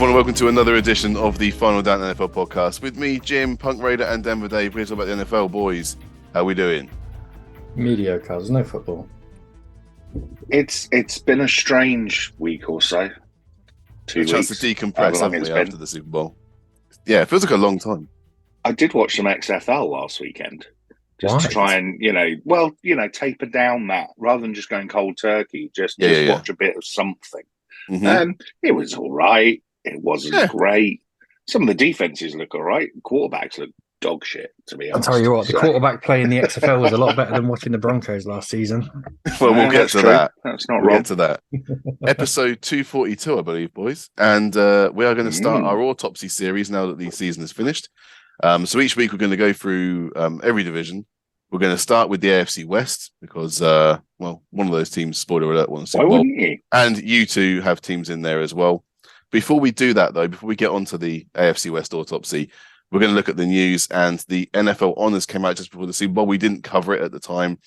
everyone, welcome to another edition of the Final Down NFL podcast. With me, Jim, Punk Raider, and Denver Dave. We're talking about the NFL, boys. How we doing? Mediocre. There's no football. It's been a strange week or so. 2 weeks. Chance to decompress, haven't we, after the Super Bowl? Yeah, it feels like a long time. I did watch some XFL last weekend. Just to try and, taper down that. Rather than just going cold turkey, just watch a bit of something. Mm-hmm. It was all right. It wasn't great. Some of the defenses look all right. Quarterbacks look dog shit, to be honest. I'll tell you what, the quarterback play in the XFL was a lot better than watching the Broncos last season. Well, we'll get to that. That's not wrong. Get to that. Episode 242, I believe, boys. And we are going to start our Autopsy series now that the season is finished. So each week we're going to go through every division. We're going to start with the AFC West because, one of those teams, spoiler alert, won the Super Bowl. Wouldn't you? And you two have teams in there as well. Before we do that, though, before we get onto the AFC West Autopsy, we're going to look at the news, and the NFL honors came out just before the Super Bowl. We didn't cover it at the time,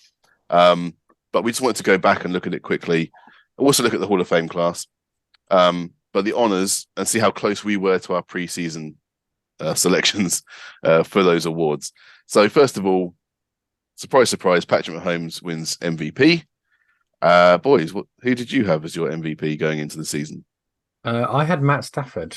but we just wanted to go back and look at it quickly. Also look at the Hall of Fame class, but the honors, and see how close we were to our preseason selections for those awards. So first of all, surprise, surprise, Patrick Mahomes wins MVP. Boys, who did you have as your MVP going into the season? I had Matt Stafford.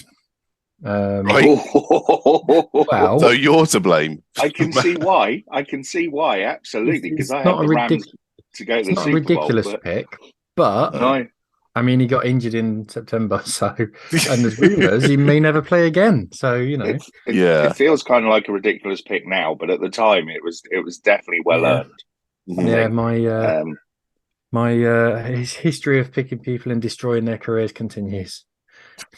Right. Well, so you're to blame. I can see why. Absolutely, because I had the Rams to go to the Super Bowl. It's not a ridiculous pick, but I mean, he got injured in September, so and there's rumours he may never play again. So it feels kind of like a ridiculous pick now, but at the time it was definitely well earned. Yeah, my his history of picking people and destroying their careers continues.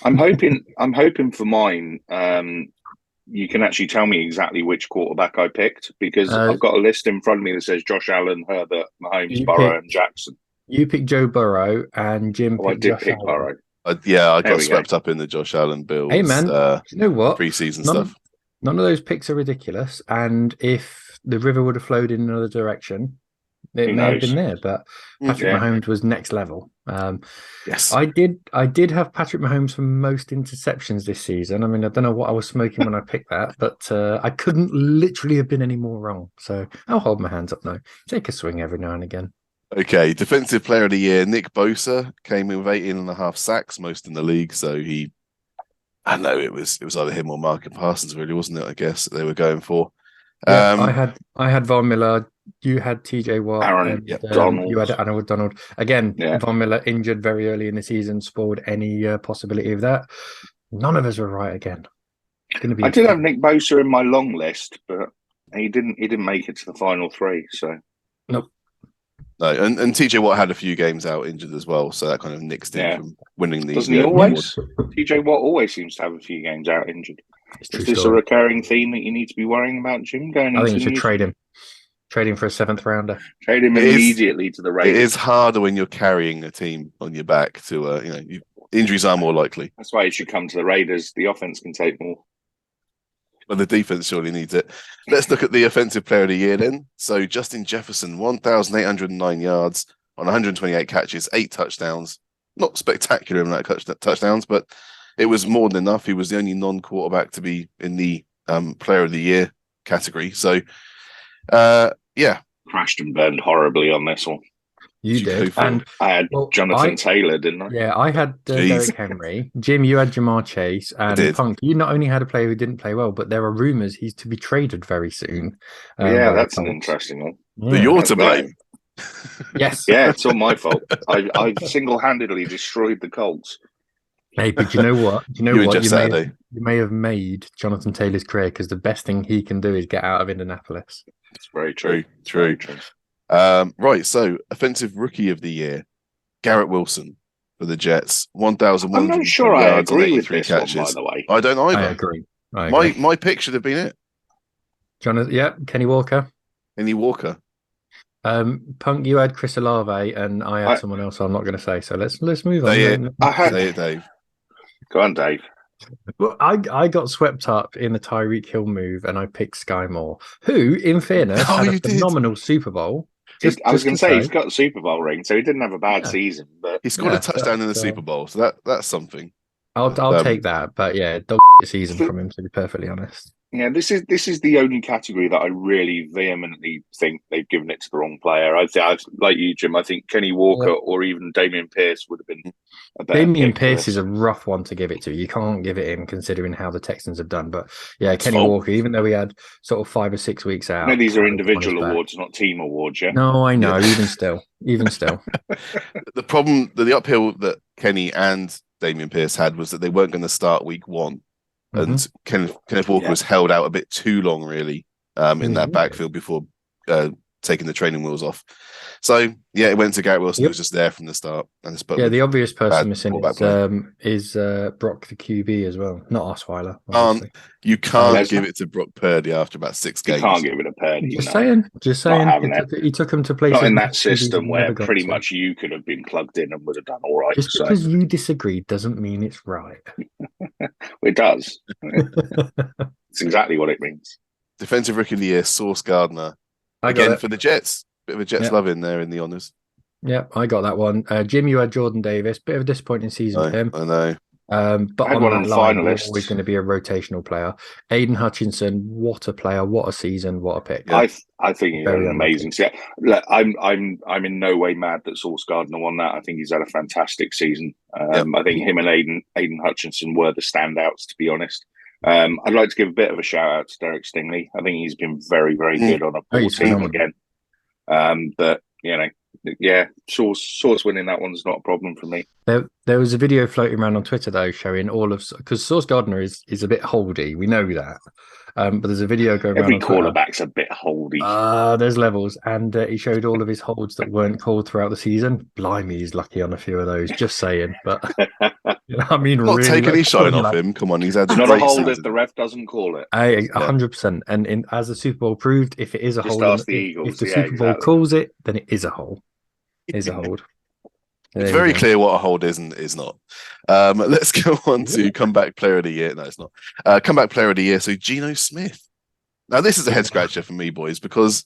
I'm hoping for mine. You can actually tell me exactly which quarterback I picked, because I've got a list in front of me that says Josh Allen, Herbert, Mahomes, Burrow, and Jackson. You picked Joe Burrow, and Jim picked I did Josh pick Allen. Burrow. I got swept up in the Josh Allen Bills. Hey man, you know what? Preseason stuff. None of those picks are ridiculous, and if the river would have flowed in another direction, it may have been there. But Patrick Mahomes was next level. Yes, I did have Patrick Mahomes for most interceptions this season. I mean, I don't know what I was smoking when I picked that, but I couldn't literally have been any more wrong. So I'll hold my hands up now. Take a swing every now and again. Okay, Defensive Player of the Year, Nick Bosa came in with 18.5 sacks, most in the league. So I know it was either him or Marcus Parsons, really, wasn't it? I guess they were going for. I had Von Miller. You had TJ Watt. Aaron, Donald. You had Aaron Donald. Again, Von Miller injured very early in the season, spoiled any possibility of that. None of us were right again. I did have Nick Bosa in my long list, but he didn't make it to the final three. So nope. No, and TJ Watt had a few games out injured as well, so that kind of nixed him from winning the. Doesn't he always? TJ Watt always seems to have a few games out injured. Is this a recurring theme that you need to be worrying about, Jim? I think you should trade him. Trade him for a 7th rounder. Trade him immediately to the Raiders. It is harder when you're carrying a team on your back to, injuries are more likely. That's why you should come to the Raiders. The offense can take more. Well, the defense surely needs it. Let's look at the Offensive Player of the Year then. So Justin Jefferson, 1,809 yards on 128 catches, 8 touchdowns. Not spectacular in that touchdowns, but it was more than enough. He was the only non-quarterback to be in the Player of the Year category. So, crashed and burned horribly on this one. You did. And I had Jonathan Taylor, didn't I? Yeah, I had Derrick Henry. Jim, you had Jamar Chase. And Punk, you not only had a player who didn't play well, but there are rumours he's to be traded very soon. That's an interesting one. Yeah. But you're to blame. Yes. Yeah, it's all my fault. I've single-handedly destroyed the Colts. Hey, but you know what? You may have made Jonathan Taylor's career, because the best thing he can do is get out of Indianapolis. It's very true. True. Right, so Offensive Rookie of the Year, Garrett Wilson for the Jets, 1,100 I'm not sure I yards and agree with 83 this catches. one, by the way. I don't either. I agree. My pick should have been it. Jonathan, Kenny Walker. Kenny Walker. Punk, you had Chris Olave, and I had someone else I'm not going to say. So let's move on. Say it, Dave. Go on, Dave. Well, I got swept up in the Tyreek Hill move, and I picked Sky Moore, who, in fairness, had a phenomenal Super Bowl. I was going to say, he's got a Super Bowl ring, so he didn't have a bad season. But he scored a touchdown in the Super Bowl, so that's something. I'll take that, but yeah, dog season from him, to be perfectly honest. Yeah, this is the only category that I really vehemently think they've given it to the wrong player. I like you, Jim. I think Kenny Walker or even Damian Pierce would have been a better Damian pick for Pierce this. is a rough one to give it to. You can't give it him considering how the Texans have done. But yeah, Kenny Walker, even though he had sort of 5 or 6 weeks out. No, these are individual awards, not team awards, yeah? No, I know. Even still. The problem, the uphill that Kenny and Damian Pierce had was that they weren't going to start week 1. And Kenneth Walker was held out a bit too long, really, in that backfield before taking the training wheels off. So, yeah, it went to Garrett Wilson, who was just there from the start. And the obvious person missing is Brock the QB as well, not Osweiler. You can't give it to Brock Purdy after about 6 games. You can't give it to Purdy. Just saying. He took him to places. Not in that system where pretty much you could have been plugged in and would have done all right. Just because you disagree doesn't mean it's right. It does. It's exactly what it means. Defensive Rookie of the Year, Sauce Gardner. Again for the Jets. Bit of a Jets love in there in the honours. Yeah, I got that one. Jim, you had Jordan Davis. Bit of a disappointing season for him. I know. But on that line, he's always going to be a rotational player. Aiden Hutchinson, what a player, what a season, what a pick. Yeah. I think he's an amazing season. Look, I'm in no way mad that Sauce Gardner won that. I think he's had a fantastic season. I think him and Aiden Hutchinson were the standouts, to be honest. I'd like to give a bit of a shout out to Derek Stingley. I think he's been very, very good on a poor team again. But Sauce winning that one's not a problem for me. There was a video floating around on Twitter though showing all of, because Sauce Gardner is a bit holdy, we know that. But there's a video going around. Every cornerback's a bit holdy. There's levels, and he showed all of his holds that weren't called throughout the season. Blimey, he's lucky on a few of those. Just saying, but I mean, not really take any shine off him. Come on, he's had not a hold if the ref doesn't call it. 100%. And as the Super Bowl proved, if it is a hold, ask the Eagles. If the Super Bowl calls it, then it is a hold. Is a hold. It's very clear what a hold is and is not. Let's go on to Comeback Player of the Year. No, it's not. Comeback Player of the Year. So Geno Smith. Now, this is a head scratcher for me, boys, because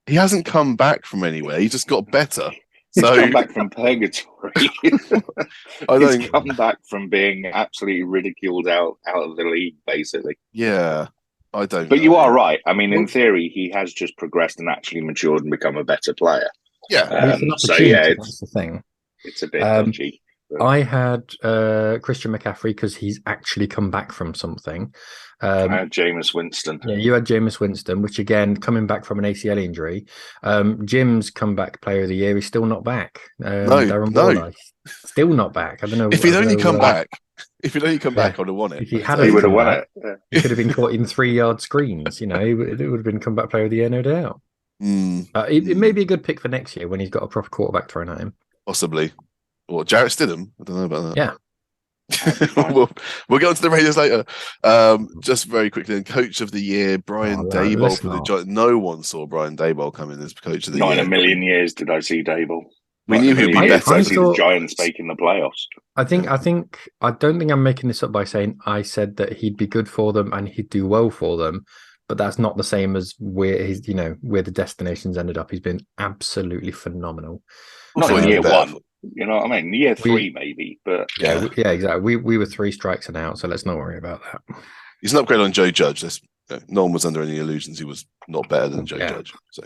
he hasn't come back from anywhere. He just got better. He's come back from purgatory. He's come back from being absolutely ridiculed out of the league, basically. Yeah, I don't. But you are right. I mean, in theory, he has just progressed and actually matured and become a better player. Yeah. That's the thing. It's a bit dodgy. I had Christian McCaffrey because he's actually come back from something. I had Jameis Winston. Yeah, you had Jameis Winston, which again, coming back from an ACL injury. Jim's comeback player of the year is still not back. No. Still not back. I don't know. If he'd only come back, I would have won it. If he would have won it. Yeah. He could have been caught in 3-yard screens. It would have been comeback player of the year, no doubt. It may be a good pick for next year when he's got a proper quarterback thrown at him. Possibly. Or Jarrett Stidham. I don't know about that. Yeah. we'll get on to the Raiders later. Just very quickly, then, Coach of the Year, Brian Daboll for the Giants. No one saw Brian Daboll coming as Coach of the Year. Not in a million years did I see Daboll. We knew he'd be better. I see the Giants making the playoffs. I don't think I'm making this up by saying I said that he'd be good for them and he'd do well for them. But that's not the same as where where the destinations ended up. He's been absolutely phenomenal. Not in year one. You know what I mean? Year 3 maybe, but yeah, exactly. We were 3 strikes and out, so let's not worry about that. He's an upgrade on Joe Judge. No one was under any illusions he was not better than Joe Judge. So,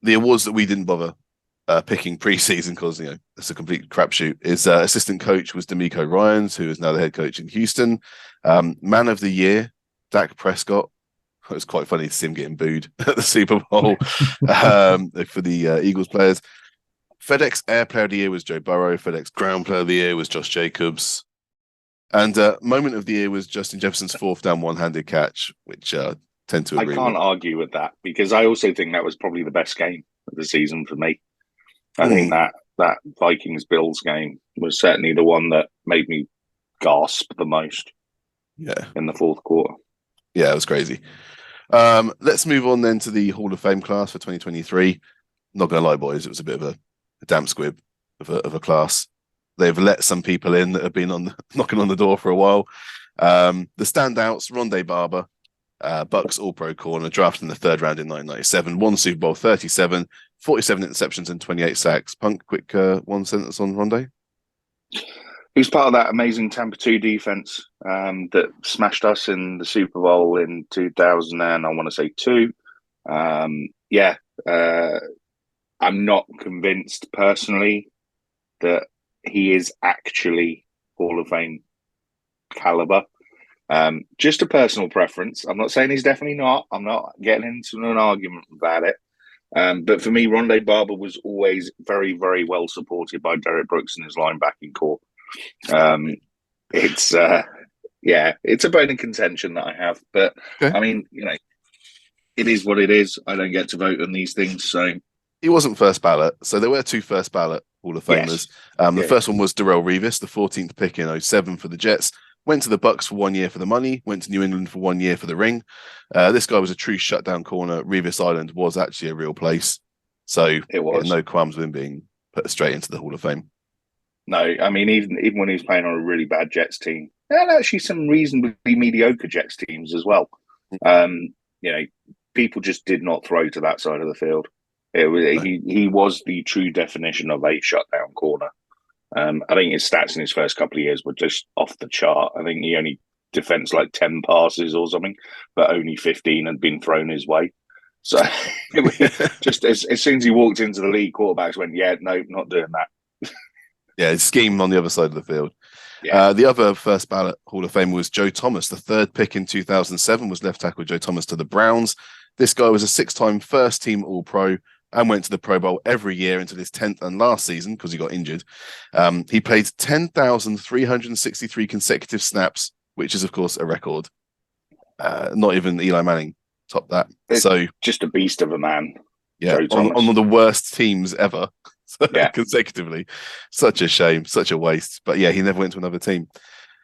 the awards that we didn't bother picking pre-season because it's a complete crapshoot. Is assistant coach was D'Amico Ryans, who is now the head coach in Houston. Man of the Year, Dak Prescott. It was quite funny to see him getting booed at the Super Bowl for the Eagles players. FedEx Air Player of the Year was Joe Burrow. FedEx Ground Player of the Year was Josh Jacobs. And Moment of the Year was Justin Jefferson's 4th down one-handed catch, which tend to agree I can't argue with that because I also think that was probably the best game of the season for me. I think that Vikings-Bills game was certainly the one that made me gasp the most in the fourth quarter. Yeah, it was crazy. Let's move on then to the Hall of Fame class for 2023. Not going to lie, boys, it was a bit of a damp squib of a class. They've let some people in that have been knocking on the door for a while. The standouts, Rondé Barber, Bucks All-Pro corner, drafted in the 3rd round in 1997, won Super Bowl 37, 47 interceptions and 28 sacks. Punk, quick one sentence on Rondé? He was part of that amazing Tampa 2 defense that smashed us in the Super Bowl in 2000 and I want to say 2. I'm not convinced personally that he is actually Hall of Fame caliber. Just a personal preference. I'm not saying he's definitely not. I'm not getting into an argument about it. But for me, Rondé Barber was always very, very well supported by Derek Brooks and his linebacking core. It's a bone in contention that I have. But Okay. I mean, it is what it is. I don't get to vote on these things, so he wasn't first ballot. So there were 2 first ballot Hall of Famers. Yes. The first one was Darrelle Revis, the 14th pick in 2007 for the Jets. Went to the Bucks for 1 year for the money. Went to New England for 1 year for the ring. This guy was a true shutdown corner. Revis Island was actually a real place. So it was. No qualms with him being put straight into the Hall of Fame. No, I mean, even when he was playing on a really bad Jets team, and actually some reasonably mediocre Jets teams as well, people just did not throw to that side of the field. He was the true definition of a shutdown corner. I think his stats in his first couple of years were just off the chart. I think he only defensed like 10 passes or something, but only 15 had been thrown his way. So just as soon as he walked into the league, quarterbacks went, "Yeah, no, not doing that." Yeah, his scheme on the other side of the field. Yeah. The other first ballot Hall of Famer was Joe Thomas. The 3rd pick in 2007 was left tackle Joe Thomas to the Browns. This guy was a 6-time first-team All-Pro and went to the Pro Bowl every year until his 10th and last season because he got injured. He played 10,363 consecutive snaps, which is, of course, a record. Not even Eli Manning topped that. So just a beast of a man. Yeah, on one of the worst teams ever. Consecutively. Such a shame, such a waste. But yeah, he never went to another team.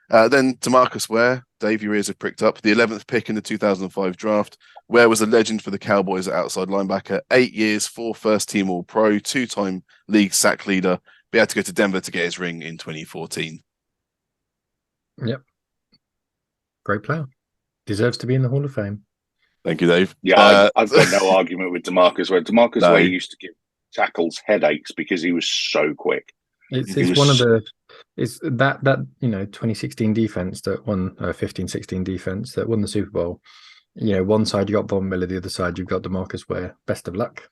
Then DeMarcus Ware, Dave, your ears have pricked up. The 11th pick in the 2005 draft. Ware was a legend for the Cowboys at outside linebacker. 8 years, 4 first-team All-Pro, 2-time league sack leader. But he had to go to Denver to get his ring in 2014. Yep. Great player. Deserves to be in the Hall of Fame. Thank you, Dave. Yeah, I've got no argument with DeMarcus Ware. DeMarcus Ware used to give tackles headaches because he was so quick. It's one of the 2016 defense that won 15-16 defense that won the Super Bowl. One side you got Von Miller, the other side you've got DeMarcus Ware. Best of luck.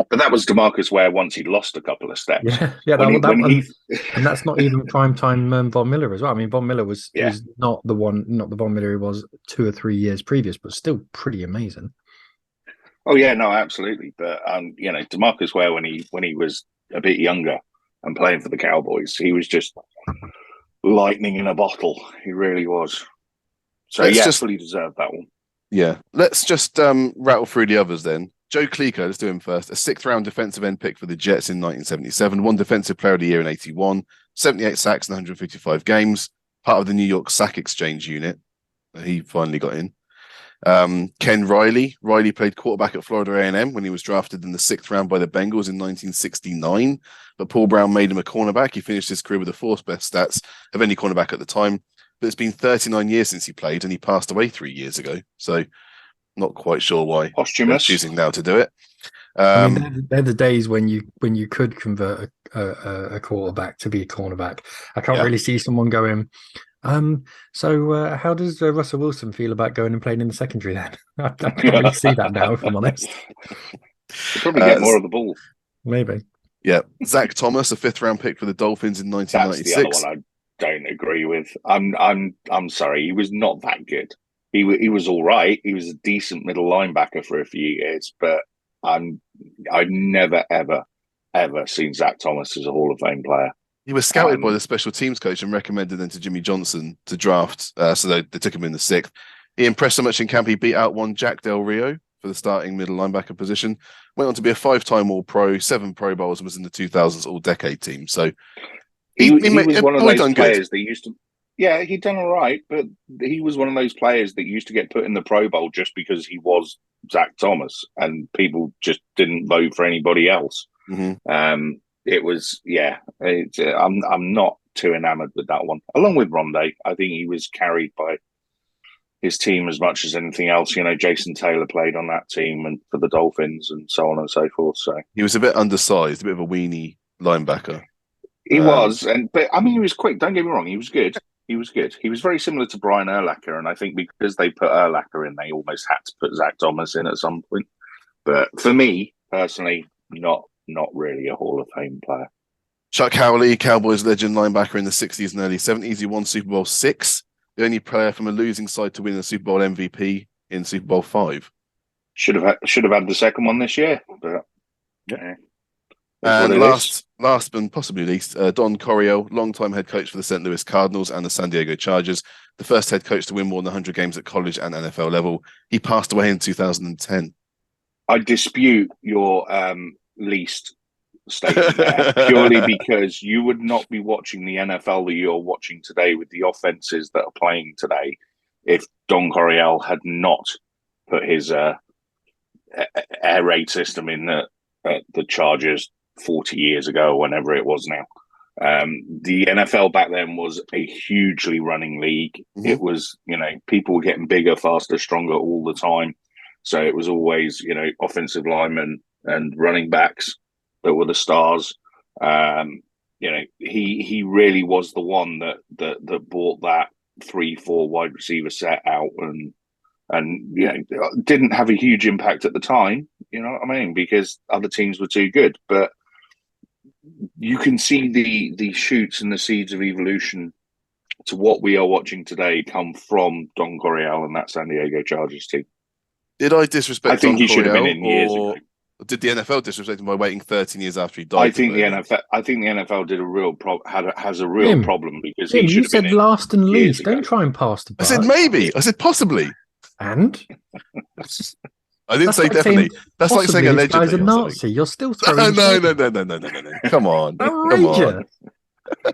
But that was DeMarcus Ware once he'd lost a couple of steps. And that's not even prime time Von Miller as well. I mean, Von Miller was not the Von Miller he was 2 or 3 years previous, but still pretty amazing. Oh yeah, no, absolutely. But DeMarcus Ware when he was a bit younger and playing for the Cowboys, he was just lightning in a bottle. He really was. So fully deserved that one. Yeah, let's just rattle through the others then. Joe Kliko, let's do him first. A 6th-round defensive end pick for the Jets in 1977. Won Defensive Player of the Year in 81. 78 sacks in 155 games. Part of the New York Sack Exchange unit. He finally got in. Ken Riley. Riley played quarterback at Florida A&M when he was drafted in the 6th round by the Bengals in 1969. But Paul Brown made him a cornerback. He finished his career with the 4th best stats of any cornerback at the time. But it's been 39 years since he played, and he passed away 3 years ago. So not quite sure why they're choosing now to do it. They're the days when you could convert a quarterback to be a cornerback. I can't really see someone going, so how does Russell Wilson feel about going and playing in the secondary then? I can't really see that now, if I'm honest. You'll probably get more of the ball. Maybe. Yeah. Zach Thomas, a 5th-round pick for the Dolphins in 1996. That's the other one I don't agree with. I'm sorry, he was not that good. He was all right. He was a decent middle linebacker for a few years, but I've never ever seen Zach Thomas as a Hall of Fame player. He was scouted by the special teams coach and recommended then to Jimmy Johnson to draft. So they took him in the 6th. He impressed so much in camp, he beat out one Jack Del Rio for the starting middle linebacker position. Went on to be a 5-time All-Pro, 7 Pro Bowls, and was in the 2000s All-Decade team. So he was one of those players that used to... Yeah, he'd done all right, but he was one of those players that used to get put in the Pro Bowl just because he was Zach Thomas, and people just didn't vote for anybody else. Mm-hmm. It was, I'm not too enamored with that one. Along with Rondé, I think he was carried by his team as much as anything else. Jason Taylor played on that team and for the Dolphins and so on and so forth. So he was a bit undersized, a bit of a weenie linebacker. He was, but I mean, he was quick. Don't get me wrong, he was good. He was good. He was very similar to Brian Urlacher, and I think because they put Urlacher in, they almost had to put Zach Thomas in at some point. But for me personally, not really a Hall of Fame player. Chuck Howley, Cowboys legend linebacker in the 60s and early 70s. He won Super Bowl VI, the only player from a losing side to win a Super Bowl MVP in Super Bowl V. Should have had the second one this year, but yeah. And last but possibly least, Don Coryell, longtime head coach for the St. Louis Cardinals and the San Diego Chargers, the first head coach to win more than 100 games at college and NFL level. He passed away in 2010. I dispute your least statement there, purely because you would not be watching the NFL that you're watching today with the offenses that are playing today if Don Coryell had not put his air raid system in the Chargers 40 years ago, or whenever it was now. The NFL back then was a hugely running league. Mm-hmm. It was, people were getting bigger, faster, stronger all the time. So it was always, offensive linemen and running backs that were the stars. He really was the one that brought that 3-4 wide receiver set out and didn't have a huge impact at the time, you know what I mean? Because other teams were too good. But you can see the shoots and the seeds of evolution to what we are watching today come from Don Coryell and that San Diego Chargers team. Did I disrespect I think Don he should have been Coryell, in years ago. Did the NFL disrespect him by waiting 13 years after he died? I think the NFL did a real has a real problem because he should you have said been in last and least. ago. Don't try and pass the buck. I said maybe. I said possibly. And I didn't say definitely. That's like saying allegedly. This guy's a Nazi. You're still throwing. No. Come on. Outrageous. Come on.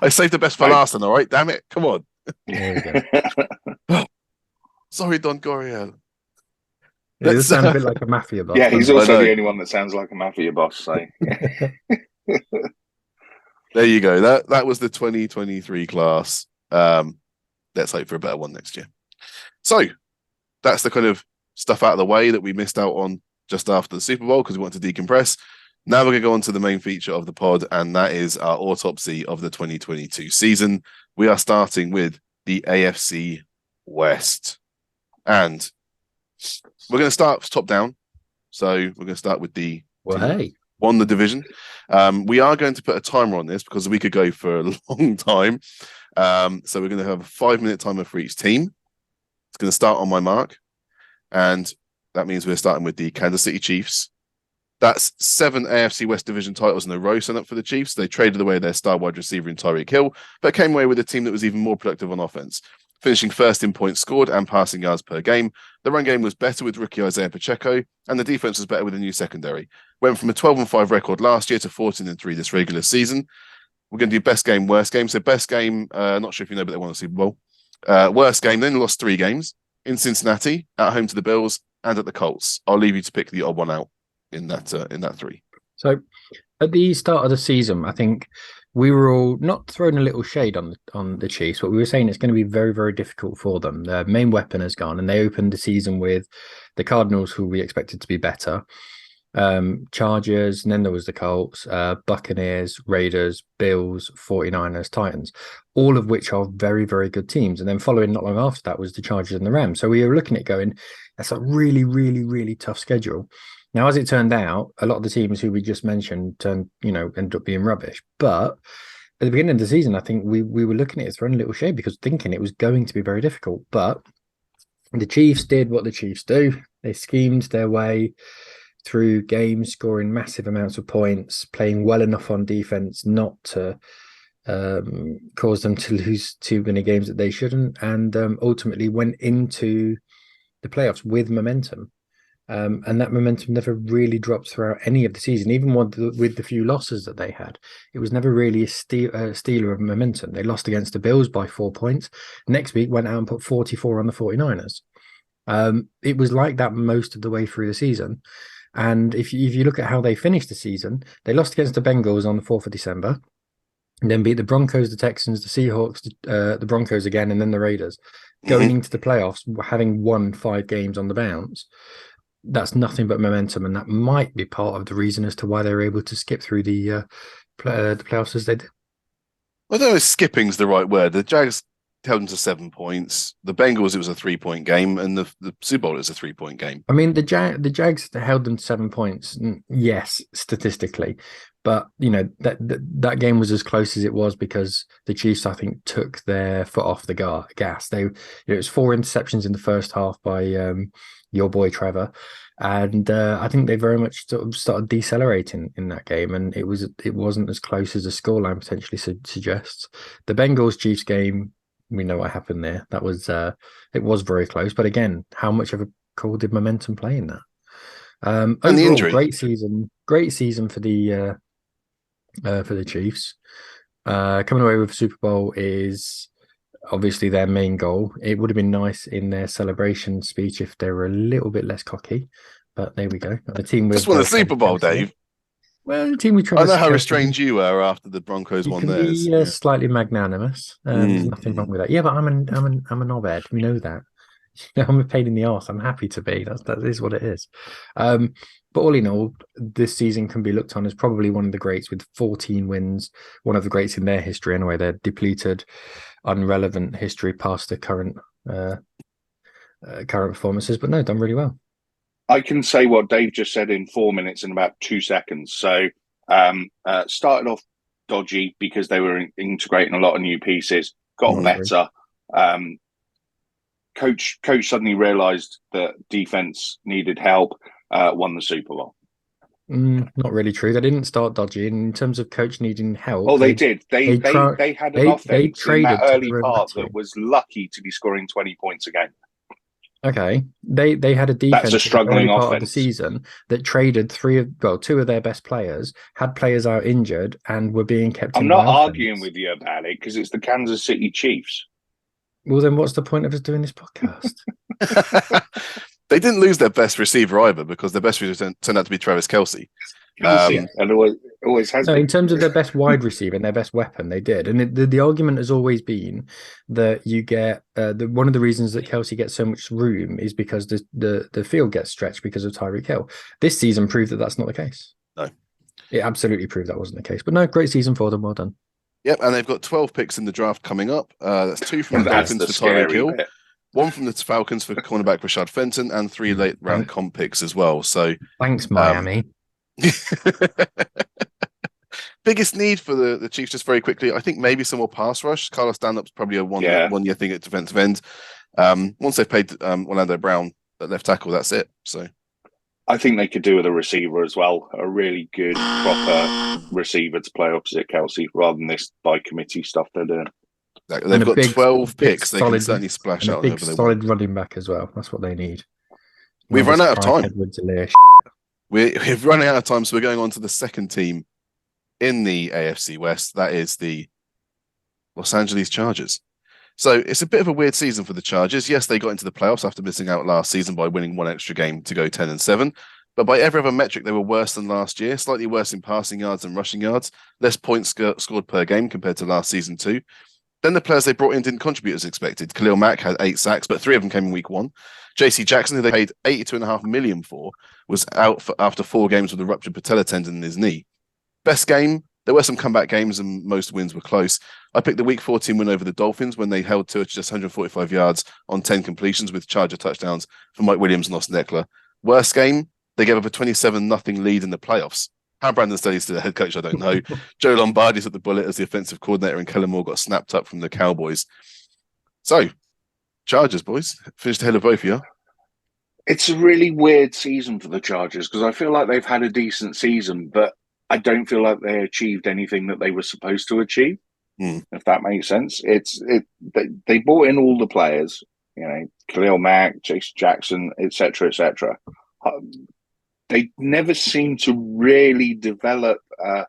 I saved the best for last, all right? Damn it. Come on. There we go. Sorry, Don Coryell. It does sound a bit like a mafia boss. Yeah, he's also the only one that sounds like a mafia boss. So there you go. That was the 2023 class. Let's hope for a better one next year. So that's the kind of stuff out of the way that we missed out on just after the Super Bowl because we want to decompress. Now we're going to go on to the main feature of the pod, and that is our autopsy of the 2022 season. We are starting with the AFC West. And we're going to start top down. So we're going to start with the won the division. We are going to put a timer on this because we could go for a long time. So we're going to have a 5-minute timer for each team. It's going to start on my mark. And that means we're starting with the Kansas City Chiefs. That's 7 AFC West division titles in a row signed up for the Chiefs. They traded away their star wide receiver in Tyreek Hill, but came away with a team that was even more productive on offense, finishing first in points scored and passing yards per game. The run game was better with rookie Isaiah Pacheco, and the defense was better with a new secondary. Went from a 12-5 record last year to 14-3 this regular season. We're going to do best game, worst game. So best game, not sure if you know, but they won the Super Bowl. Worst game, then lost 3 games in Cincinnati, at home to the Bills, and at the Colts. I'll leave you to pick the odd one out in that 3. So at the start of the season, I think we were all not throwing a little shade on the Chiefs, but we were saying it's going to be very, very difficult for them. Their main weapon has gone, and they opened the season with the Cardinals, who we expected to be better, Chargers, and then there was the Colts, Buccaneers, Raiders, Bills, 49ers, Titans, all of which are very, very good teams. And then following not long after that was the Chargers and the Rams. So we were looking at going, that's a really, really, really tough schedule. Now, as it turned out, a lot of the teams who we just mentioned ended up being rubbish. But at the beginning of the season, I think we were looking at it throwing a little shade because thinking it was going to be very difficult. But the Chiefs did what the Chiefs do. They schemed their way through games, scoring massive amounts of points, playing well enough on defense not to cause them to lose too many games that they shouldn't, and ultimately went into the playoffs with momentum. And that momentum never really dropped throughout any of the season, even with the few losses that they had. It was never really a stealer of momentum. They lost against the Bills by 4 points. Next week, went out and put 44 on the 49ers. It was like that most of the way through the season. And if you look at how they finished the season, they lost against the Bengals on the 4th of December, and then beat the Broncos, the Texans, the Seahawks, the Broncos again, and then the Raiders. Going into the playoffs, having won 5 games on the bounce, that's nothing but momentum, and that might be part of the reason as to why they were able to skip through the the playoffs as they did. I don't know if skipping's the right word. The Jags held them to 7 points. The Bengals, it was a 3-point game, and the Super Bowl is a 3-point game. I mean, the Jags held them to 7 points. Yes, statistically, but that game was as close as it was because the Chiefs, I think, took their foot off the gas. It was 4 interceptions in the first half by your boy Trevor, and I think they very much sort of started decelerating in that game, and it wasn't as close as the scoreline potentially suggests. The Bengals Chiefs game, we know what happened there. That was it was very close, but again, how much of a call did momentum play in that? And overall, the injury. great season for the Chiefs. Coming away with the Super Bowl is obviously their main goal. It would have been nice in their celebration speech if they were a little bit less cocky, but there we go. The team with Just won the Super Bowl, Dave. Well, the team with I know how restrained you were after the Broncos won theirs. Be slightly magnanimous. There's nothing wrong with that. Yeah, but I'm a knobhead. We know that. I'm a pain in the arse. I'm happy to be. That is what it is. But all in all, this season can be looked on as probably one of the greats with 14 wins, one of the greats in their history anyway. Their depleted, unrelevant history past the current performances, but no, done really well. I can say what Dave just said in 4 minutes and about 2 seconds. So started off dodgy because they were integrating a lot of new pieces, got better. Coach suddenly realised that defense needed help, won the Super Bowl. Not really true. They didn't start dodgy. In terms of coach needing help, oh, they did. They had an offense in that early part that was lucky to be scoring 20 points a game. Okay, they had a defense That's a struggling part offense of the season that traded 2 of their best players, had players out injured, and were being kept. I'm not arguing with you about it because it's the Kansas City Chiefs. Well, then what's the point of us doing this podcast? They didn't lose their best receiver either because their best receiver turned out to be Travis Kelce. And always has been. In terms of their best wide receiver and their best weapon, they did. And the argument has always been that you get one of the reasons that Kelce gets so much room is because the field gets stretched because of Tyreek Hill. This season proved that that's not the case. No. It absolutely proved that wasn't the case. But no, great season for them. Well done. Yep, and they've got 12 picks in the draft coming up. That's 2 from the Dolphins for Tyreek Hill, 1 from the Falcons for cornerback Rashad Fenton, and 3 late-round comp picks as well. So thanks, Miami. Biggest need for the Chiefs, just very quickly, I think maybe some more pass rush. Carlos Dunlap's probably a one-year thing at defensive end. Once they've paid Orlando Brown at left tackle, that's it. So I think they could do with a receiver as well, a really good, proper receiver to play opposite Kelce rather than this by committee stuff they're doing. Exactly. They've got 12 picks. They can certainly splash out. A big, solid running back as well. That's what they need. We've run out of time. We've run out of time, so we're going on to the second team in the AFC West. That is the Los Angeles Chargers. So it's a bit of a weird season for the Chargers. Yes, they got into the playoffs after missing out last season by winning 1 extra game to go 10-7. But by every other metric, they were worse than last year, slightly worse in passing yards and rushing yards, less points scored per game compared to last season too. Then the players they brought in didn't contribute as expected. Khalil Mack had 8 sacks, but 3 of them came in week 1. JC Jackson, who they paid $82.5 million for, was out after 4 games with a ruptured patella tendon in his knee. Best game, there were some comeback games and most wins were close. I picked the week 14 win over the Dolphins when they held to just 145 yards on 10 completions with Charger touchdowns for Mike Williams and Austin Eckler. Worst game, they gave up a 27-0 lead in the playoffs. How Brandon Staley's still the head coach, I don't know. Joe Lombardi's at the bullet as the offensive coordinator, and Kellen Moore got snapped up from the Cowboys. So, Chargers, boys, finished ahead of both of you. It's a really weird season for the Chargers because I feel like they've had a decent season, but I don't feel like they achieved anything that they were supposed to achieve. If that makes sense. They brought in all the players, Khalil Mack, Jason Jackson, etc., etc. They never seem to really develop a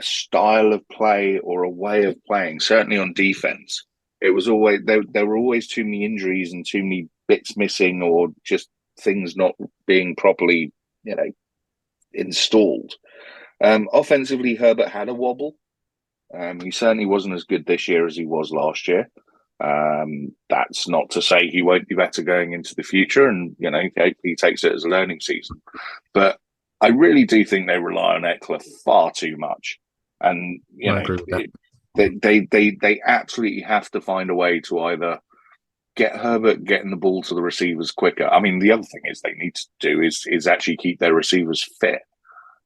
style of play or a way of playing. Certainly on defense, it was always there were always too many injuries and too many bits missing, or just things not being properly, installed. Offensively, Herbert had a wobble. He certainly wasn't as good this year as he was last year. That's not to say he won't be better going into the future, and he takes it as a learning season. But I really do think they rely on Eckler far too much. And you I know, agree with that. they absolutely have to find a way to either get Herbert getting the ball to the receivers quicker. I mean, the other thing is they need to do is actually keep their receivers fit.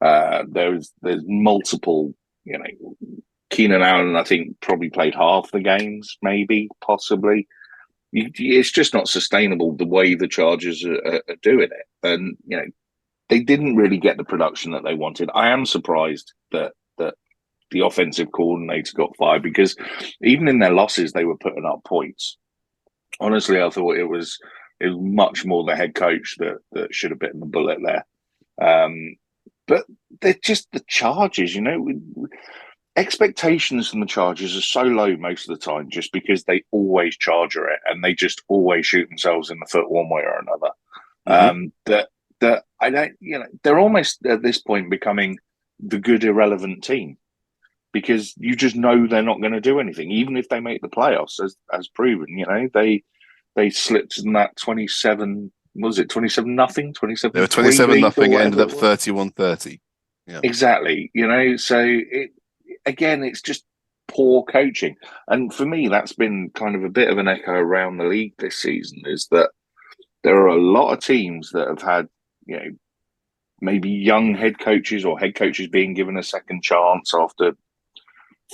There's multiple, you know, Keenan Allen, I think, probably played half the games, maybe, possibly. It's just not sustainable the way the Chargers are doing it. And, you know, they didn't really get the production that they wanted. I am surprised that the offensive coordinator got fired, because even in their losses, they were putting up points. Honestly, I thought it was much more the head coach that should have bitten the bullet there. But they're just the Chargers, you know. Expectations from the Chargers are so low most of the time, just because they always charger it and they just always shoot themselves in the foot one way or another. That I don't, you know, they're almost at this point becoming the good irrelevant team, because you just know they're not going to do anything, even if they make the playoffs, as proven. You know, they slipped in that 27. Was it 27-0? 27. They were 27-0. Ended up 31-30. Yeah, exactly. You know, so it's just poor coaching. And for me, that's been kind of a bit of an echo around the league this season, is that there are a lot of teams that have had, you know, maybe young head coaches or head coaches being given a second chance after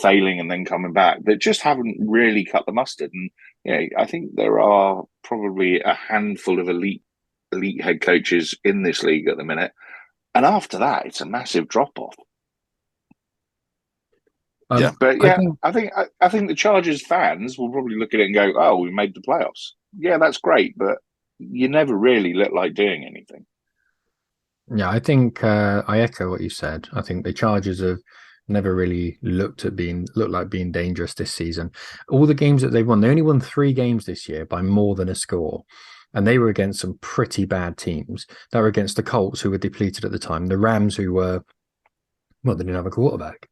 failing and then coming back, that just haven't really cut the mustard. And, you know, I think there are probably a handful of elite head coaches in this league at the minute. And after that, it's a massive drop off. Yeah, but yeah, I think the Chargers fans will probably look at it and go, "Oh, we made the playoffs. Yeah, that's great, but you never really look like doing anything." Yeah, I think I echo what you said. I think the Chargers have never really looked like being dangerous this season. All the games that they've won, they only won 3 games this year by more than a score. And they were against some pretty bad teams. They were against the Colts, who were depleted at the time, the Rams, who were, well, they didn't have a quarterback.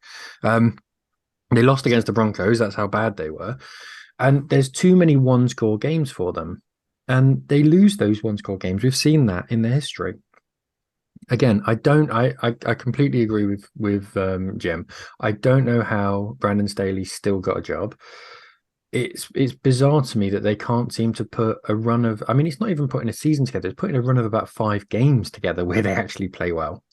They lost against the Broncos. That's how bad they were. And there's too many one-score games for them. And they lose those one-score games. We've seen that in their history. Again, I completely agree with Jim. I don't know how Brandon Staley's still got a job. It's bizarre to me that they can't seem to put a run of, I mean, it's not even putting a season together. It's putting a run of about 5 games together where they actually play well.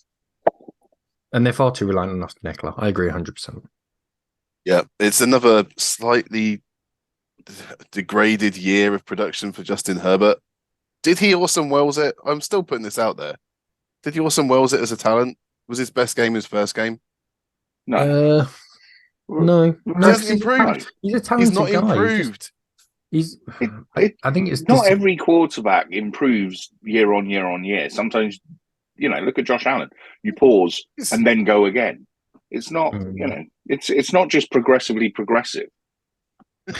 And they're far too reliant on Austin Eckler. I agree 100%. Yeah, it's another slightly degraded year of production for Justin Herbert. Did he Orson Welles it? I'm still putting this out there. Did he Orson Welles it as a talent? Was his best game his first game? No. No. He hasn't improved. He's a talented guy. He's not improved. I think it's not every quarterback improves year on year on year. Sometimes, you know, look at Josh Allen. You pause and then go again. It's not, you know, it's not just progressively progressive. And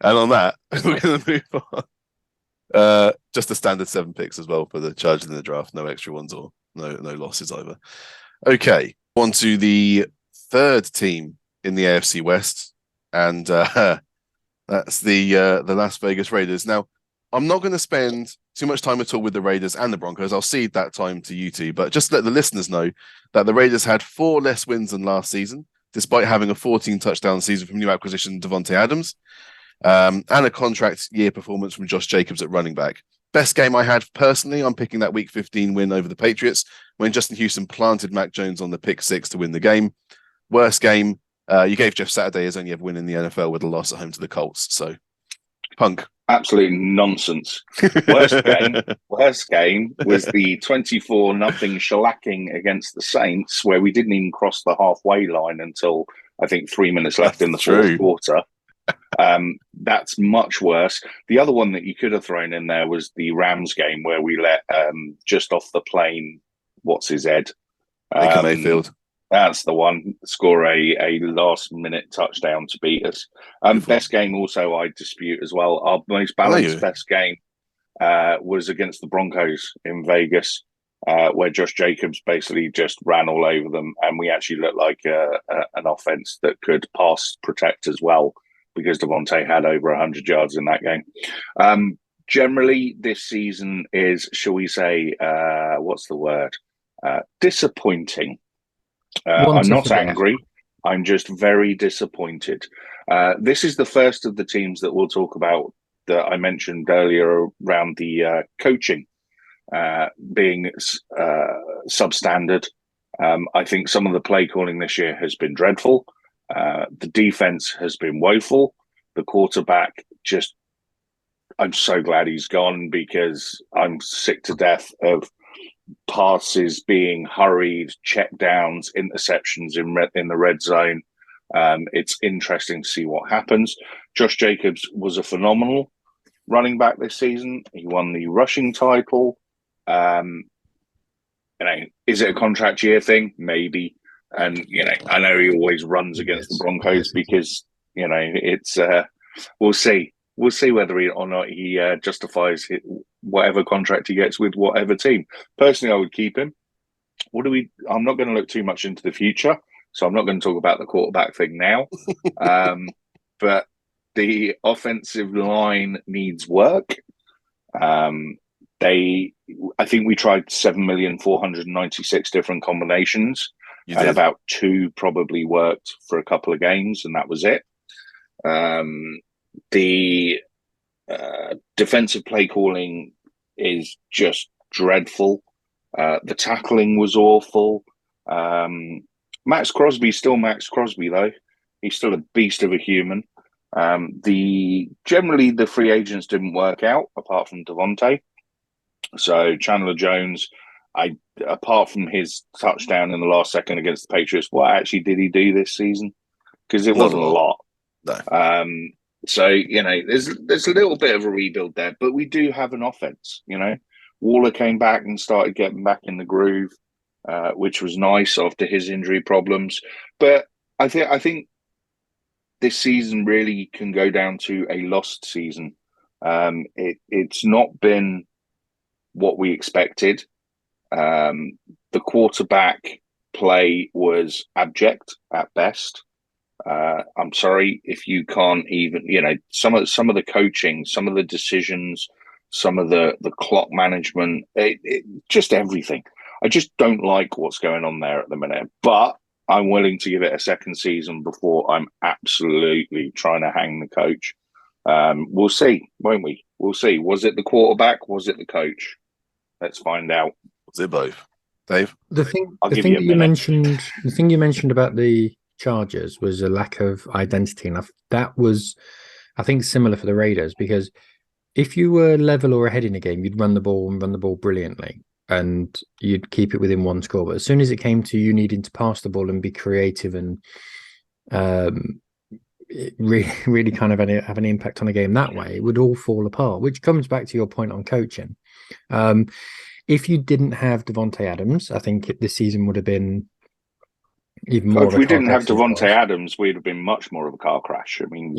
on that, we're going to move on. Just a standard 7 picks as well for the Chargers in the draft. No extra ones or no losses either. Okay, on to the third team in the AFC West, and that's the Las Vegas Raiders. Now, I'm not going to spend too much time at all with the Raiders and the Broncos. I'll cede that time to you two, but just let the listeners know that the Raiders had 4 less wins than last season, despite having a 14-touchdown season from new acquisition Devontae Adams, and a contract year performance from Josh Jacobs at running back. Best game I had personally, I'm picking that Week 15 win over the Patriots when Justin Houston planted Mac Jones on the pick 6 to win the game. Worst game, you gave Jeff Saturday his only ever win in the NFL with a loss at home to the Colts. So, Punk. Absolute nonsense. Worst game was the 24-0 shellacking against the Saints, where we didn't even cross the halfway line until I think 3 minutes left in the fourth quarter. That's much worse. The other one that you could have thrown in there was the Rams game, where we let just off the plane, what's his head? Baker Mayfield. That's the one. Score a last-minute touchdown to beat us. Best game also I dispute as well. Our most balanced best game was against the Broncos in Vegas, where Josh Jacobs basically just ran all over them, and we actually looked like an offense that could pass protect as well, because Devontae had over 100 yards in that game. Generally, this season is, shall we say, what's the word? Disappointing. I'm not angry. I'm just very disappointed. This is the first of the teams that we'll talk about that I mentioned earlier around the coaching being substandard. I think some of the play calling this year has been dreadful. The defense has been woeful. The quarterback I'm so glad he's gone, because I'm sick to death of passes being hurried, check downs, interceptions in the red zone. It's interesting to see what happens. Josh Jacobs was a phenomenal running back this season. He won the rushing title. Is it a contract year thing? Maybe. And I know he always runs against the Broncos because it's we'll see. We'll see whether or not he justifies whatever contract he gets with whatever team. Personally, I would keep him. I'm not going to look too much into the future, so I'm not going to talk about the quarterback thing now. But the offensive line needs work. I think we tried 7,496,000 different combinations, and about 2 probably worked for a couple of games, and that was it. The defensive play calling is just dreadful. The tackling was awful. Max Crosby's still Max Crosby, though. He's still a beast of a human. Generally, the free agents didn't work out, apart from Devontae. So Chandler Jones, apart from his touchdown in the last second against the Patriots, what actually did he do this season? Because it wasn't a lot. No. So, there's a little bit of a rebuild there, but we do have an offense. Waller came back and started getting back in the groove, which was nice after his injury problems. But I think this season really can go down to a lost season. It's not been what we expected. The quarterback play was abject at best. I'm sorry if you can't even, some of the coaching, some of the decisions, some of the clock management, just everything. I just don't like what's going on there at the minute. But I'm willing to give it a second season before I'm absolutely trying to hang the coach. We'll see, won't we? We'll see. Was it the quarterback? Was it the coach? Let's find out. Was it both? Dave? The thing you mentioned about the Chargers was a lack of identity, and that was, I think, similar for the Raiders, because if you were level or ahead in a game, you'd run the ball brilliantly, and you'd keep it within one score. But as soon as it came to you needing to pass the ball and be creative and it really kind of have an impact on a game that way, it would all fall apart, which comes back to your point on coaching. If you didn't have Devontae Adams, I think this season would have been even more. If we didn't have Devontae Adams, we'd have been much more of a car crash. I mean,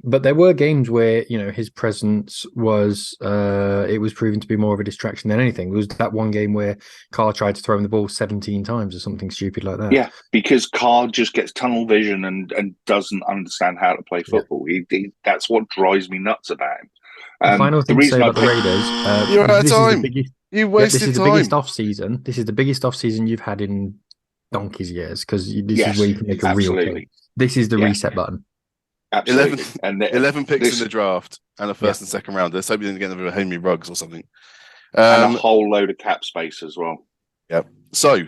but there were games where his presence was it was proven to be more of a distraction than anything. It was that one game where Carr tried to throw him the ball 17 times or something stupid like that. Yeah, because Carr just gets tunnel vision and doesn't understand how to play football. That's what drives me nuts about him. The final thing to say about the Raiders, you're out of time. You wasted time. This is the biggest off season. This is the biggest off season you've had in donkey's years, because this is where you can make a real case. This is the reset button. Absolutely. 11 picks in the draft and a first and second round. Let's hope you didn't get them with Henry Ruggs or something. And a whole load of cap space as well. Yep. So,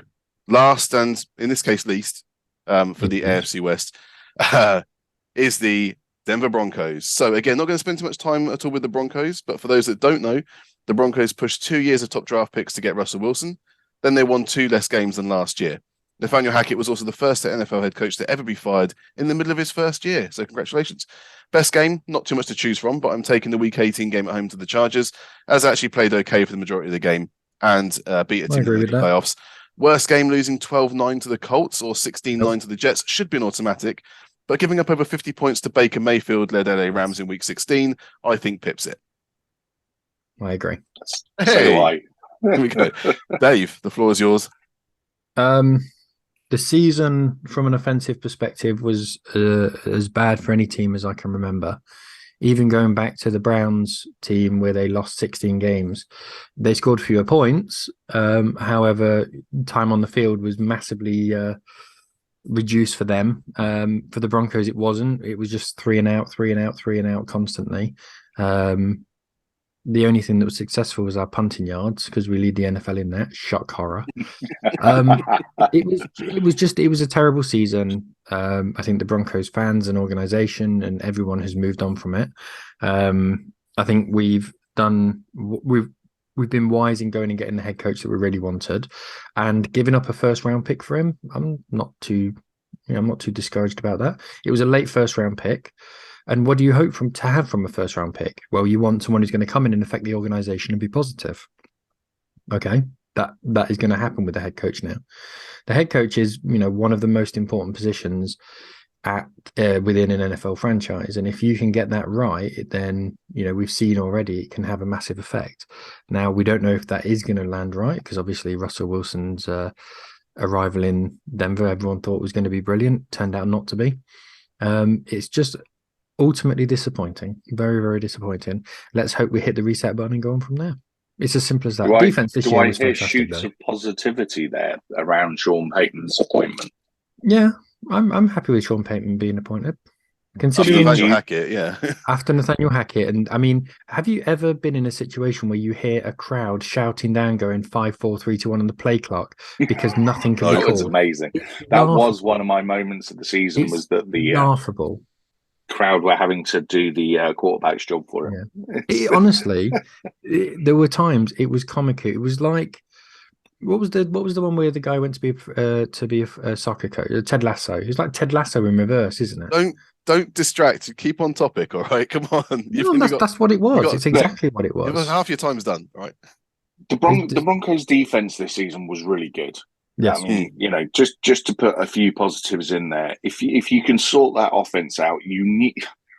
last and in this case least, for the AFC West, is the Denver Broncos. So again, not going to spend too much time at all with the Broncos, but for those that don't know, the Broncos pushed 2 years of top draft picks to get Russell Wilson. Then they won 2 less games than last year. Nathaniel Hackett was also the first NFL head coach to ever be fired in the middle of his first year. So congratulations. Best game, not too much to choose from, but I'm taking the Week 18 game at home to the Chargers, as I actually played okay for the majority of the game and beat a team in the playoffs. Worst game, losing 12-9 to the Colts or 16-9 to the Jets, should be an automatic. But giving up over 50 points to Baker Mayfield-led LA Rams in Week 16, I think pips it. I agree. Hey. So do I. Here we go. Dave, the floor is yours. The season, from an offensive perspective, was as bad for any team as I can remember. even going back to the Browns team where they lost 16 games, they scored fewer points. However, time on the field was massively reduced for them. For the Broncos, it wasn't. It was just 3 and out, 3 and out, 3 and out constantly. The only thing that was successful was our punting yards because we lead the NFL in that. Shock horror. It was a terrible season. I think the Broncos fans and organization and everyone has moved on from it. I think we've been wise in going and getting the head coach that we really wanted, and giving up a first round pick for him. I'm not too discouraged about that. It was a late first round pick. And what do you hope to have from a first round pick? Well, you want someone who's going to come in and affect the organization and be positive. Okay, that is going to happen with the head coach now. The head coach is, one of the most important positions within an NFL franchise, and if you can get that right, then we've seen already it can have a massive effect. Now we don't know if that is going to land right because obviously Russell Wilson's arrival in Denver, everyone thought was going to be brilliant, turned out not to be. It's just ultimately disappointing, very, very disappointing. Let's hope we hit the reset button and go on from there. It's as simple as that. Defense this year was fantastic. Shoots of positivity there around Sean Payton's appointment? Yeah, I'm happy with Sean Payton being appointed. Considering Nathaniel Hackett, yeah. After Nathaniel Hackett, and I mean, have you ever been in a situation where you hear a crowd shouting down, going 5, 4, 3, 2, 1 on the play clock because nothing can be called? It was amazing. That was one of my moments of the season. Was that the laughable crowd were having to do the quarterback's job for him. Yeah. Honestly, there were times it was comical. It was like, what was the one where the guy went to be a soccer coach? Ted Lasso. It was like Ted Lasso in reverse, isn't it? Don't distract. Keep on topic. All right, come on. That's what it was. It's exactly what it was. Half your time's done. Right. The Broncos' defense this season was really good. Yes. I mean, just to put a few positives in there, if you can sort that offense out, you need,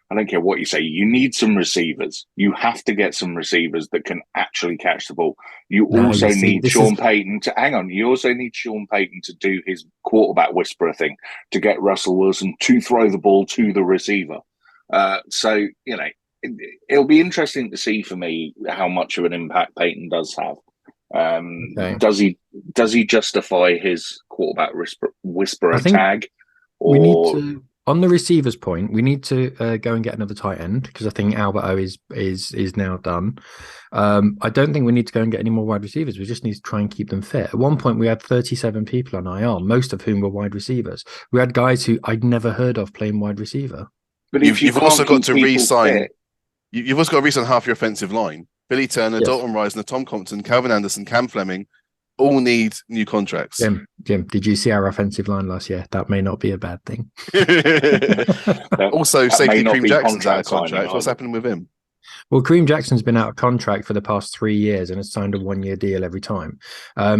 I don't care what you say, you need some receivers. You have to get some receivers that can actually catch the ball. You also need Sean Payton to do his quarterback whisperer thing to get Russell Wilson to throw the ball to the receiver. So, it'll be interesting to see for me how much of an impact Payton does have. Does he justify his quarterback whisperer tag? We need to, on the receivers point, we need to go and get another tight end because I think Albert O is now done. I don't think we need to go and get any more wide receivers. We just need to try and keep them fit. At one point, we had 37 people on IR, most of whom were wide receivers. We had guys who I'd never heard of playing wide receiver. But you've also got to re-sign. You've also got to re-sign half your offensive line. Billy Turner, yes. Dalton Reisner, Tom Compton, Calvin Anderson, Cam Fleming, all need new contracts. Jim, did you see our offensive line last year? That may not be a bad thing. Also, safety Kareem Jackson's out of contract. What's happening with him? Well, Kareem Jackson's been out of contract for the past 3 years and has signed a 1-year deal every time.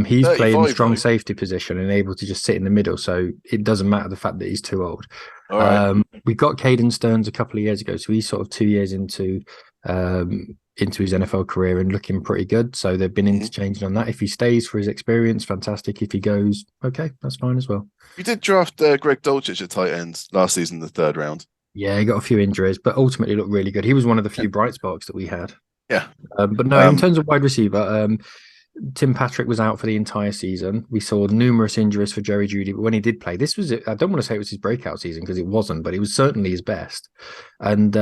He's playing strong safety position and able to just sit in the middle, so it doesn't matter the fact that he's too old. All right. We got Caden Stearns a couple of years ago, so he's sort of 2 years into his NFL career and looking pretty good. So they've been interchanging on that. If he stays for his experience, fantastic. If he goes, okay, that's fine as well. You did draft Greg Dulcich at tight end last season, the 3rd round. Yeah, he got a few injuries, but ultimately looked really good. He was one of the few bright sparks that we had. Yeah. But no, in terms of wide receiver, Tim Patrick was out for the entire season. We saw numerous injuries for Jerry Jeudy, but when he did play, this was, I don't want to say it was his breakout season because it wasn't, but it was certainly his best. And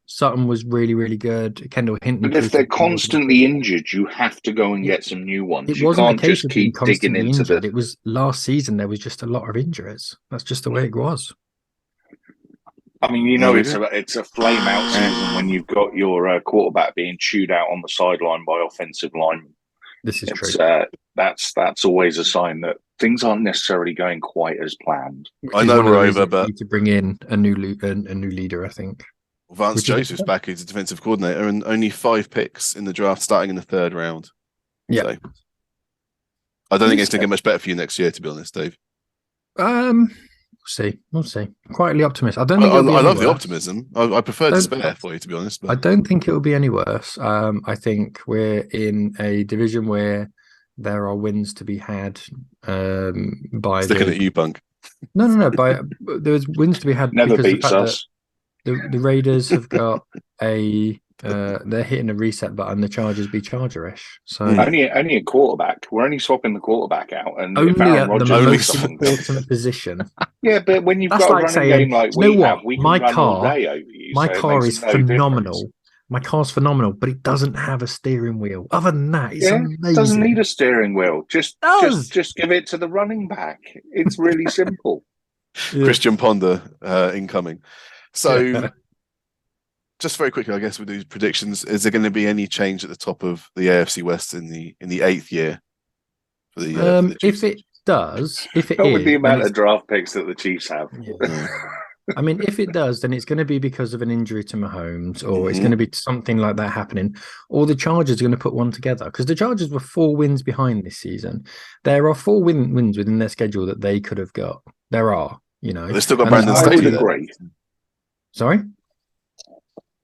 Sutton was really, really good. Kendall Hinton. But if they're constantly injured, you have to go and get some new ones. You can't just keep digging into it. It was last season, there was just a lot of injuries. That's just the way it was. I mean, it's a flame out season when you've got your quarterback being chewed out on the sideline by offensive linemen. This is true. That's always a sign that things aren't necessarily going quite as planned. I know we're over, but need to bring in a new leader, I think. Vance Joseph's back, who's a defensive coordinator, and only 5 picks in the draft, starting in the 3rd round. Yeah, so, I don't think it's going to get much better for you next year, to be honest, Dave. We'll see. Quietly optimistic. I love the optimism. I prefer despair for you, to be honest. But... I don't think it will be any worse. I think we're in a division where there are wins to be had by sticking at you, punk. No. There's wins to be had. Never beats us. the Raiders have got a they're hitting a reset button. The Chargers be Charger-ish. So only a quarterback. We're only swapping the quarterback out, and if only Aaron at the Rodgers most important position. Yeah, but when you've That's got a like running saying, game like you know we what? have, we can My run all car, day over you. my so it car makes is no phenomenal. difference. My car's phenomenal, but it doesn't have a steering wheel. Other than that, it's amazing. Doesn't need a steering wheel. Just give it to the running back. It's really simple. Christian Ponder incoming. So, just very quickly, I guess with these predictions, is there going to be any change at the top of the AFC West in the 8th year? For the if it does, if it not is, with the amount of draft picks that the Chiefs have. Yeah. I mean, if it does, then it's going to be because of an injury to Mahomes, or it's going to be something like that happening, or the Chargers are going to put one together, because the Chargers were 4 wins behind this season. There are 4 wins within their schedule that they could have got. There are, They've still got Brandon Staley there. Sorry?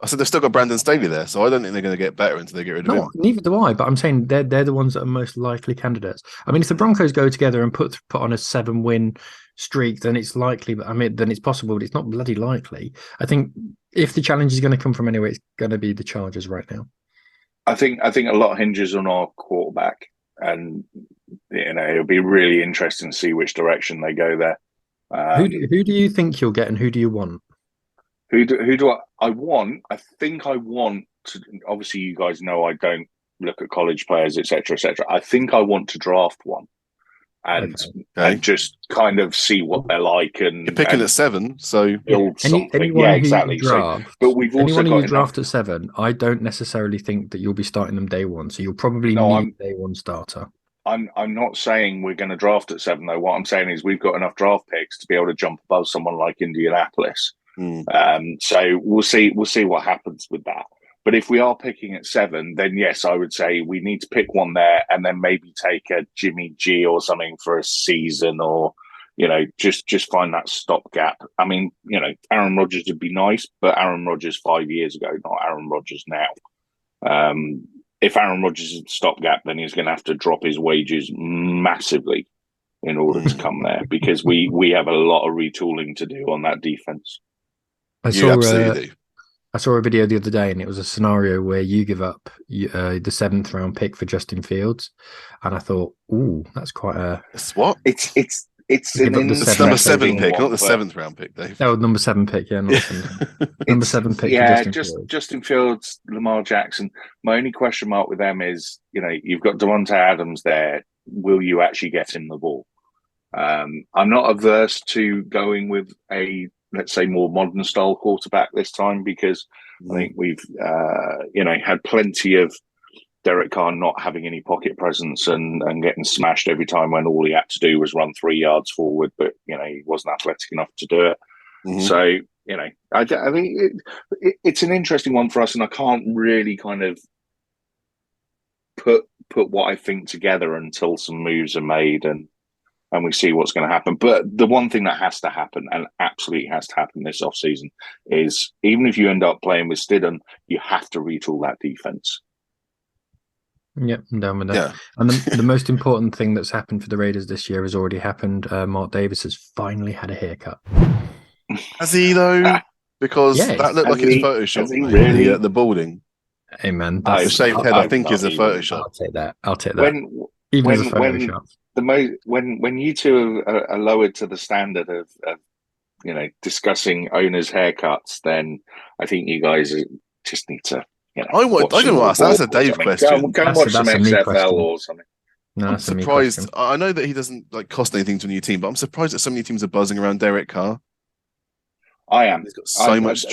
I said they've still got Brandon Staley there, so I don't think they're going to get better until they get rid of him. Neither do I, but I'm saying they're the ones that are most likely candidates. I mean, if the Broncos go together and put on a 7-win streak, then it's likely. Then it's possible, but it's not bloody likely. I think if the challenge is going to come from anywhere, it's going to be the Chargers right now. I think a lot hinges on our quarterback, and it'll be really interesting to see which direction they go there. Who do you think you'll get, and who do you want? Who do I want? I think I want to. Obviously, you guys know I don't look at college players, etc., etc. I think I want to draft one and just kind of see what they're like. And you're picking at 7, so build something. Yeah, exactly. But we've also anyone got you draft at 7. I don't necessarily think that you'll be starting them day one. So you'll probably need day one starter. I'm not saying we're going to draft at 7 though. What I'm saying is we've got enough draft picks to be able to jump above someone like Indianapolis. So we'll see what happens with that. But if we are picking at 7, then yes, I would say we need to pick one there and then maybe take a Jimmy G or something for a season, or just find that stopgap. I mean, Aaron Rodgers would be nice, but Aaron Rodgers 5 years ago, not Aaron Rodgers now. If Aaron Rodgers is a stopgap, then he's going to have to drop his wages massively in order to come there, because we have a lot of retooling to do on that defense. I saw a video the other day, and it was a scenario where you give up the 7th round pick for Justin Fields, and I thought, "Ooh, that's quite a." It's what? It's number 7 pick, not the 7th round pick, Dave. Oh, number 7 pick, yeah, not number 7 pick. Yeah, Justin Fields, Lamar Jackson. My only question mark with them is, you've got Devontae Adams there. Will you actually get him the ball? I'm not averse to going with a, let's say, more modern style quarterback this time, because I think we've had plenty of Derek Carr not having any pocket presence and getting smashed every time when all he had to do was run 3 yards forward, but he wasn't athletic enough to do it. So I think it's an interesting one for us, and I can't really kind of put what I think together until some moves are made and we see what's going to happen. But the one thing that has to happen, and absolutely has to happen this offseason, is even if you end up playing with Stidham, you have to retool that defense. Yep, I'm down with that. Yeah. And the most important thing that's happened for the Raiders this year has already happened. Mark Davis has finally had a haircut. Has he, though? Because that looked like his Photoshop. Really? The balding. Hey, man. The shaved head, I think, is a Photoshop. I'll take that. Even as a Photoshop. When you two are lowered to the standard of discussing owners' haircuts, then I think you guys just need to. I don't want to ask. That's a Dave question. Go and watch some XFL or something. No, I'm surprised. I know that he doesn't cost anything to a new team, but I'm surprised that so many teams are buzzing around Derek Carr. I am. He's got so much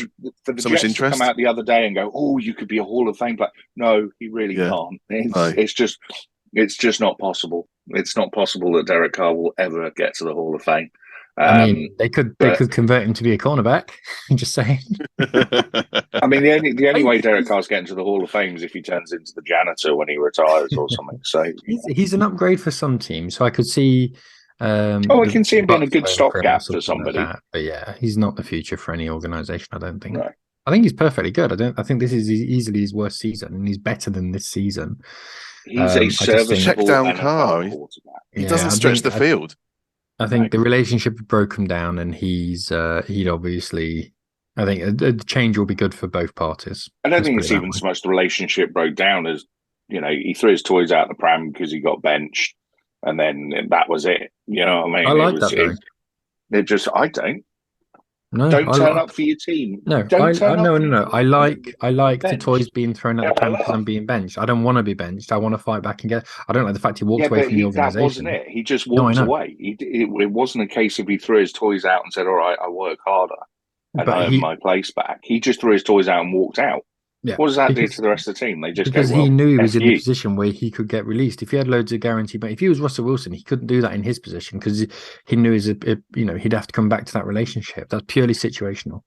interest. To come out the other day and go, "Oh, you could be a Hall of Fame player." No, he really can't. It's just not possible. It's not possible that Derek Carr will ever get to the Hall of Fame. I mean, they could convert him to be a cornerback. I'm just saying. I mean, the only way Derek Carr's getting to the Hall of Fame is if he turns into the janitor when he retires or something. So he's an upgrade for some teams. So I could see. I can see him being a good stopgap for somebody. Like but yeah, he's not the future for any organization, I don't think. No. I think he's perfectly good. I think this is easily his worst season, and he's better than this season. He's a serviceable check down Carr. He doesn't stretch the field. I think the relationship had broken down, and he'd obviously I think the change will be good for both parties. I don't think it's even so much the relationship broke down as, he threw his toys out the pram because he got benched, and then that was it. You know what I mean? I like that though. They're just, I don't. No, don't turn up for your team. No, no. I like the toys being thrown at the pram because I'm being benched. I don't want to be benched. I want to fight back and get. I don't like the fact he walked away from the organisation. That wasn't it. He just walked away. It wasn't a case of he threw his toys out and said, "All right, I work harder and I earn my place back." He just threw his toys out and walked out. Yeah, what does that do to the rest of the team? They just he knew he was in the position where he could get released. If he had loads of guarantee, but if he was Russell Wilson, he couldn't do that in his position because he knew he'd have to come back to that relationship. That's purely situational.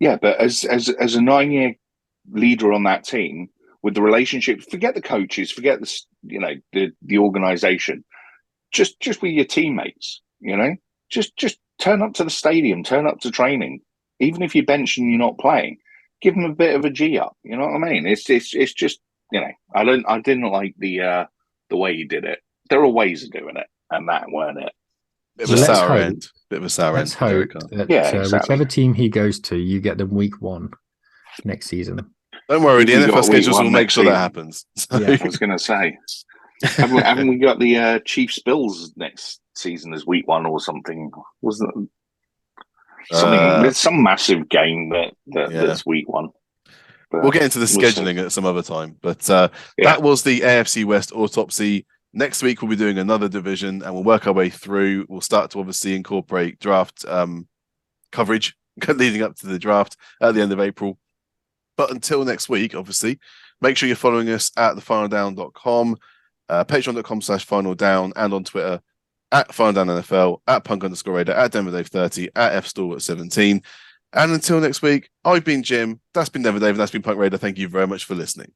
Yeah, but as a 9-year leader on that team with the relationship, forget the coaches, forget the organization, just with your teammates, just turn up to the stadium, turn up to training, even if you're benched and you're not playing. Give them a bit of a G up. You know what I mean? It's just I didn't like the way he did it. There are ways of doing it, and that weren't it. Bit of a sour end. Let's hope that whichever team he goes to, you get them week 1 next season. Don't worry, the NFL schedules will make sure that happens. So. Yeah, I was going to say, haven't we got the Chiefs Bills next season as week 1 or something? Wasn't it? There's some massive game that's week 1. But we'll get into the scheduling at some other time. But that was the AFC West autopsy. Next week, we'll be doing another division and we'll work our way through. We'll start to obviously incorporate draft coverage leading up to the draft at the end of April. But until next week, obviously, make sure you're following us at thefinaldown.com, patreon.com/finaldown, and on Twitter at FinalDownNFL, at Punk_Raider, at DenverDave30, at FStalwart17. And until next week, I've been Jim, that's been Denver Dave, and that's been Punk Raider. Thank you very much for listening.